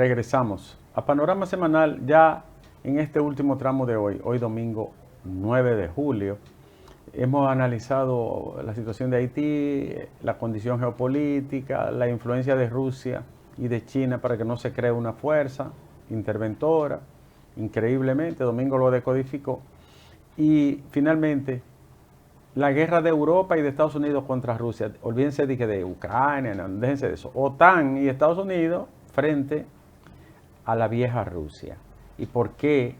Regresamos a Panorama Semanal ya en este último tramo de hoy domingo 9 de julio. Hemos analizado la situación de Haití, la condición geopolítica, la influencia de Rusia y de China para que no se cree una fuerza interventora. Increíblemente, Domingo lo decodificó. Y finalmente, la guerra de Europa y de Estados Unidos contra Rusia. Olvídense de Ucrania, no, déjense de eso. OTAN y Estados Unidos frente a la vieja Rusia. ¿Y por qué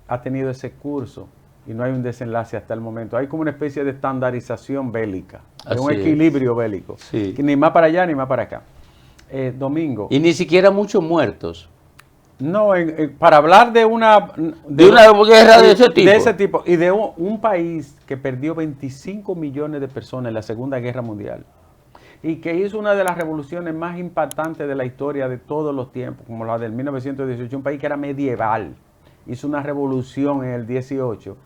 ha tenido ese curso y no hay un desenlace hasta el momento? Hay como una especie de estandarización bélica, de un equilibrio bélico. Sí. Ni más para allá ni más para acá. Domingo. Y ni siquiera muchos muertos. No, para hablar de una guerra de ese tipo. De ese tipo. Y de un país que perdió 25 millones de personas en la Segunda Guerra Mundial. Y que hizo una de las revoluciones más impactantes de la historia de todos los tiempos, como la del 1918, un país que era medieval. Hizo una revolución en el 18.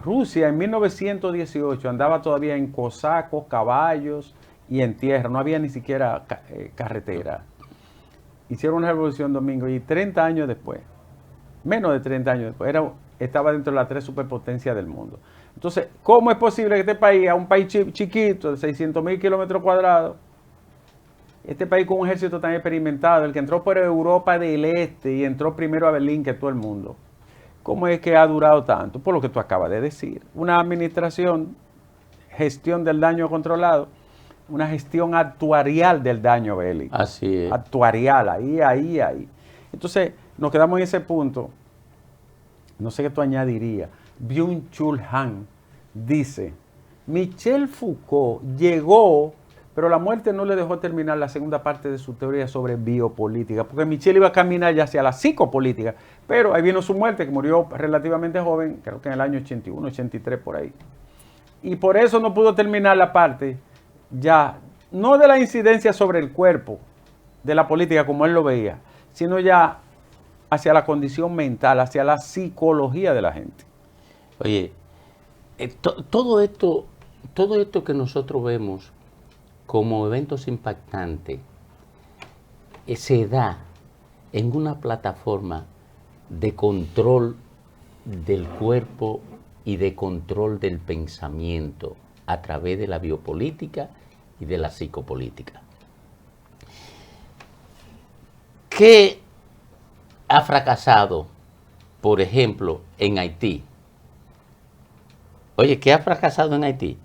Rusia en 1918 andaba todavía en cosacos, caballos y en tierra. No había ni siquiera carretera. Hicieron una revolución, Domingo, y 30 años después, menos de 30 años después, estaba dentro de las 3 superpotencias del mundo. Entonces, ¿cómo es posible que este país, a un país chiquito de 600.000 kilómetros cuadrados, este país con un ejército tan experimentado, el que entró por Europa del Este y entró primero a Berlín que todo el mundo, cómo es que ha durado tanto? Por lo que tú acabas de decir. Una administración, gestión del daño controlado, una gestión actuarial del daño bélico. Así es. Actuarial, ahí. Entonces, nos quedamos en ese punto. No sé qué tú añadirías. Byung-Chul Han dice, Michel Foucault llegó, pero la muerte no le dejó terminar la segunda parte de su teoría sobre biopolítica, porque Michel iba a caminar ya hacia la psicopolítica, pero ahí vino su muerte, que murió relativamente joven, creo que en el año 81, 83, por ahí. Y por eso no pudo terminar la parte ya, no de la incidencia sobre el cuerpo de la política como él lo veía, sino ya hacia la condición mental, hacia la psicología de la gente. Oye, todo esto que nosotros vemos como eventos impactantes se da en una plataforma de control del cuerpo y de control del pensamiento a través de la biopolítica y de la psicopolítica. ¿Qué ha fracasado, por ejemplo, en Haití? Oye, ¿qué ha fracasado en Haití?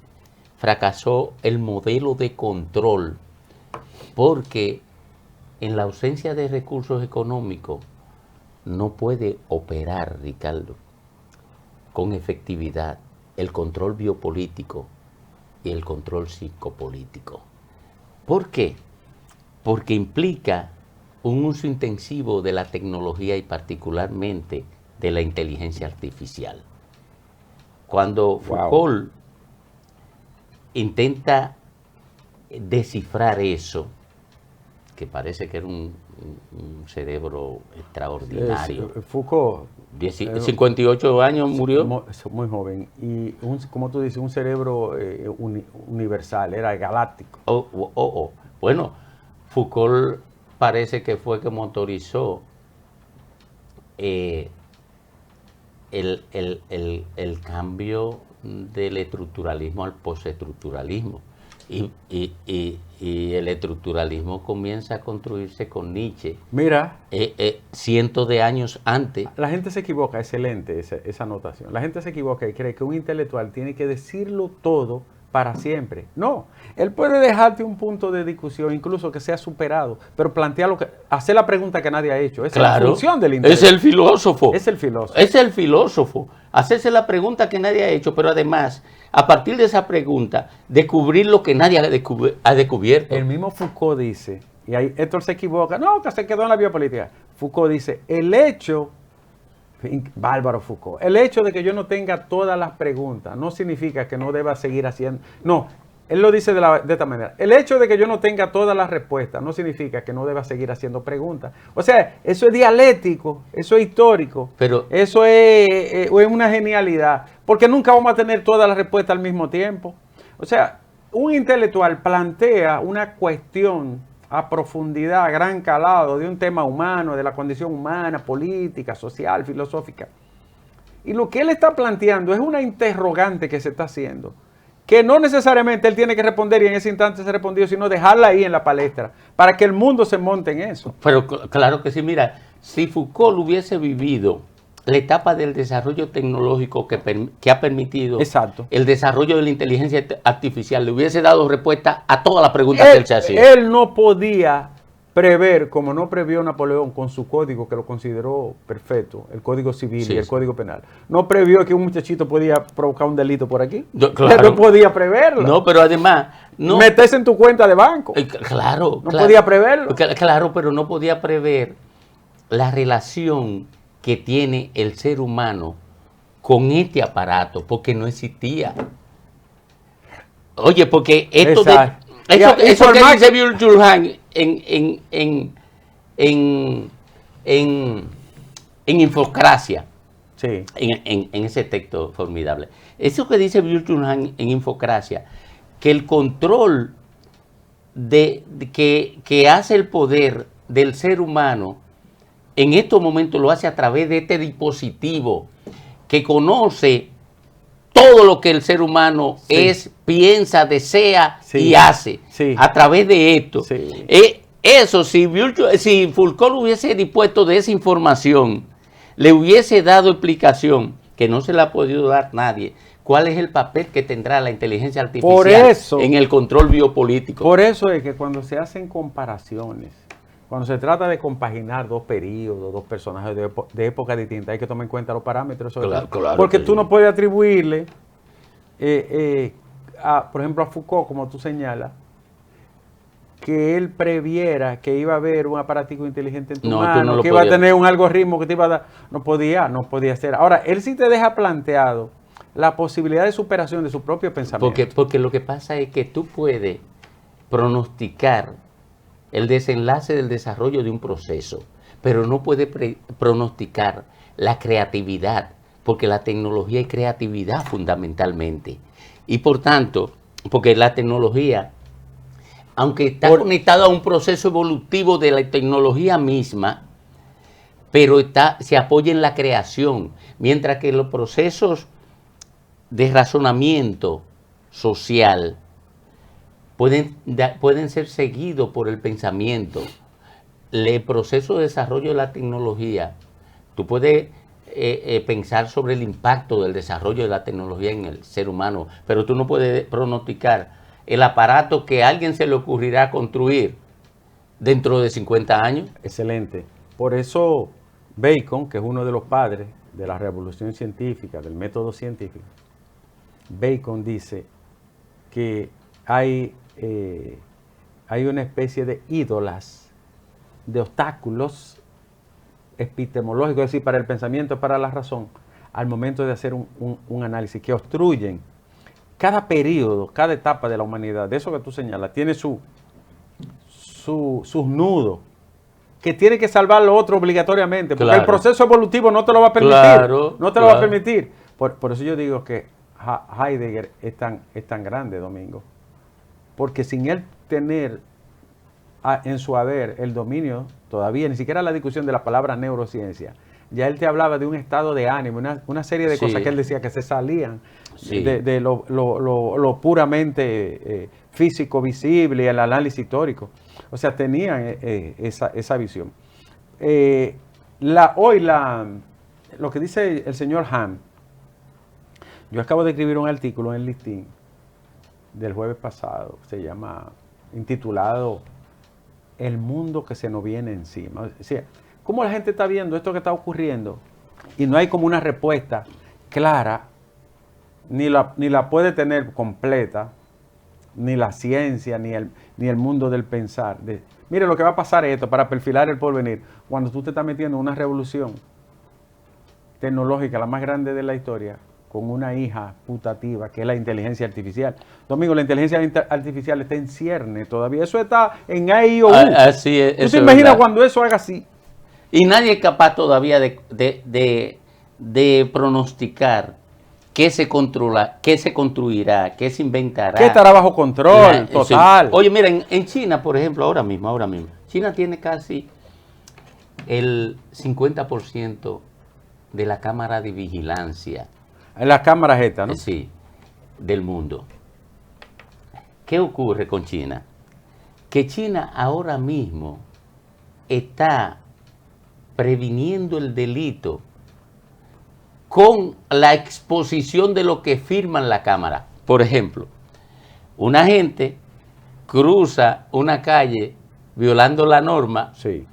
Fracasó el modelo de control, porque en la ausencia de recursos económicos no puede operar, Ricardo, con efectividad el control biopolítico y el control psicopolítico. ¿Por qué? Porque implica un uso intensivo de la tecnología y particularmente de la inteligencia artificial. Cuando Foucault intenta descifrar eso, que parece que era un cerebro extraordinario. Foucault, 58 años murió. Muy joven. Y, como tú dices, un cerebro universal, era galáctico. Bueno, Foucault parece que fue que motorizó el cambio del estructuralismo al postestructuralismo. Y el estructuralismo comienza a construirse con Nietzsche. Mira. Cientos de años antes. La gente se equivoca, excelente esa anotación. La gente se equivoca y cree que un intelectual tiene que decirlo todo para siempre. No, él puede dejarte un punto de discusión, incluso que sea superado, pero hacer la pregunta que nadie ha hecho. Esa es la función del intelectual. Es el filósofo. Es el filósofo. Es el filósofo. Hacerse la pregunta que nadie ha hecho, pero además, a partir de esa pregunta, descubrir lo que nadie ha descubierto. El mismo Foucault dice, y ahí Héctor se equivoca, no, que se quedó en la biopolítica. Foucault dice, Bárbaro Foucault, el hecho de que yo no tenga todas las preguntas no significa que no deba seguir haciendo. No, él lo dice de esta manera. El hecho de que yo no tenga todas las respuestas no significa que no deba seguir haciendo preguntas. O sea, eso es dialéctico, eso es histórico, pero eso es una genialidad, porque nunca vamos a tener todas las respuestas al mismo tiempo. O sea, un intelectual plantea una cuestión a profundidad, a gran calado, de un tema humano, de la condición humana, política, social, filosófica. Y lo que él está planteando es una interrogante que se está haciendo, que no necesariamente él tiene que responder y en ese instante se respondió, sino dejarla ahí en la palestra, para que el mundo se monte en eso. Pero claro que sí, mira, si Foucault hubiese vivido la etapa del desarrollo tecnológico que ha permitido Exacto. el desarrollo de la inteligencia artificial, le hubiese dado respuesta a todas las preguntas que él se hacía. Él no podía prever, como no previó Napoleón con su código, que lo consideró perfecto, el código civil y el código penal. No previó que un muchachito podía provocar un delito por aquí. Claro. No podía preverlo. No, pero además... No, meterse en tu cuenta de banco. Claro. No podía preverlo. Claro, pero no podía prever la relación que tiene el ser humano con este aparato, porque no existía. Oye, porque esto eso que dice Byung-Chul en Infocracia, sí, en ese texto formidable, eso que dice Byung-Chul en Infocracia, que el control que hace el poder del ser humano en estos momentos lo hace a través de este dispositivo que conoce todo lo que el ser humano es, piensa, desea y hace a través de esto. Eso, si Foucault hubiese dispuesto de esa información, le hubiese dado explicación, que no se la ha podido dar nadie, cuál es el papel que tendrá la inteligencia artificial en el control biopolítico. Por eso es que cuando se hacen comparaciones, cuando se trata de compaginar dos periodos, dos personajes de época distintas, hay que tomar en cuenta los parámetros. Claro, porque tú no puedes atribuirle, por ejemplo, a Foucault, como tú señalas, que él previera que iba a haber un aparatico inteligente en tu mano, que iba a tener un algoritmo que te iba a dar. No podía ser. Ahora, él sí te deja planteado la posibilidad de superación de su propio pensamiento. Porque lo que pasa es que tú puedes pronosticar el desenlace del desarrollo de un proceso, pero no puede pronosticar la creatividad, porque la tecnología es creatividad fundamentalmente. Y por tanto, porque la tecnología, aunque está conectada a un proceso evolutivo de la tecnología misma, pero se apoya en la creación, mientras que los procesos de razonamiento social pueden ser seguidos por el pensamiento. El proceso de desarrollo de la tecnología, tú puedes pensar sobre el impacto del desarrollo de la tecnología en el ser humano, pero tú no puedes pronosticar el aparato que a alguien se le ocurrirá construir dentro de 50 años. Excelente. Por eso Bacon, que es uno de los padres de la revolución científica, del método científico, Bacon dice que hay una especie de ídolas, de obstáculos epistemológicos, es decir, para el pensamiento, para la razón, al momento de hacer un análisis, que obstruyen cada periodo, cada etapa de la humanidad. De eso que tú señalas, tiene sus nudos, que tiene que salvar lo otro obligatoriamente, porque el proceso evolutivo no te lo va a permitir. No te lo va a permitir. Por eso yo digo que Heidegger es tan grande, Domingo, porque sin él tener en su haber el dominio, todavía ni siquiera la discusión de la palabra neurociencia, ya él te hablaba de un estado de ánimo, una serie de cosas que él decía que se salían de lo puramente físico, visible y el análisis histórico. O sea, tenían esa visión. Lo que dice el señor Hahn, yo acabo de escribir un artículo en el listín del jueves pasado, se llama, intitulado El mundo que se nos viene encima. O sea, ¿cómo la gente está viendo esto que está ocurriendo? Y no hay como una respuesta clara, ni la puede tener completa, ni la ciencia, ni el mundo del pensar. Mire, lo que va a pasar es esto, para perfilar el porvenir, cuando tú te estás metiendo en una revolución tecnológica, la más grande de la historia, con una hija putativa, que es la inteligencia artificial. Domingo, la inteligencia artificial está en cierne todavía. Eso está en A, I, O, U. Así es. ¿Tú te imaginas cuando eso haga así? Y nadie es capaz todavía de pronosticar qué se controla, qué se construirá, qué se inventará. ¿Qué estará bajo control? Total. Sí. Oye, mira, en China, por ejemplo, ahora mismo, China tiene casi el 50% de la cámara de vigilancia. En las cámaras estas, ¿no? Sí, del mundo. ¿Qué ocurre con China? Que China ahora mismo está previniendo el delito con la exposición de lo que firman la cámara. Por ejemplo, una gente cruza una calle violando la norma, Sí.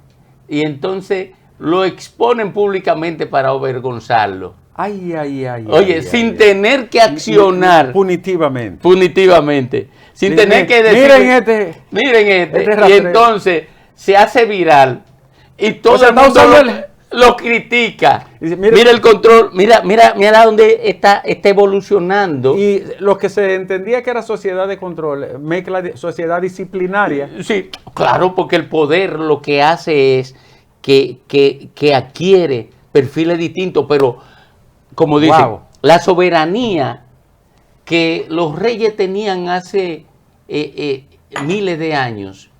y entonces lo exponen públicamente para avergonzarlo. Ay, ay, ay. Oye, ay, sin ay, tener que accionar punitivamente. punitivamente, sin tener que decir, miren este, y rastreo. entonces se hace viral y todo O sea, el mundo está usando lo critica. Dice, mira el control, mira dónde está evolucionando. Y lo que se entendía que era sociedad de control, mezcla de sociedad disciplinaria. Sí, claro, porque el poder lo que hace es que adquiere perfiles distintos, pero como dicen, Wow. la soberanía que los reyes tenían hace miles de años,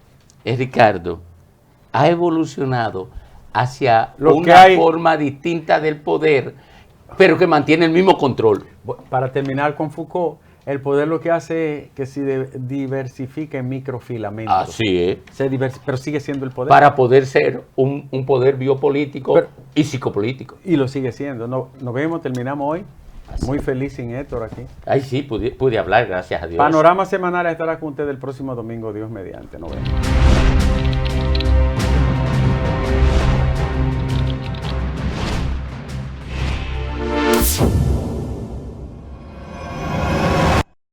Ricardo, ha evolucionado hacia una forma distinta del poder, pero que mantiene el mismo control. Para terminar con Foucault, el poder lo que hace es que se diversifica en microfilamentos. Así es. Pero sigue siendo el poder. Para poder ser un poder biopolítico y psicopolítico. Y lo sigue siendo. Nos vemos, terminamos hoy. Así. Muy feliz sin Héctor aquí. Ay, sí, pude hablar, gracias a Dios. Panorama Semanal estará con ustedes el próximo domingo, Dios mediante. Nos vemos.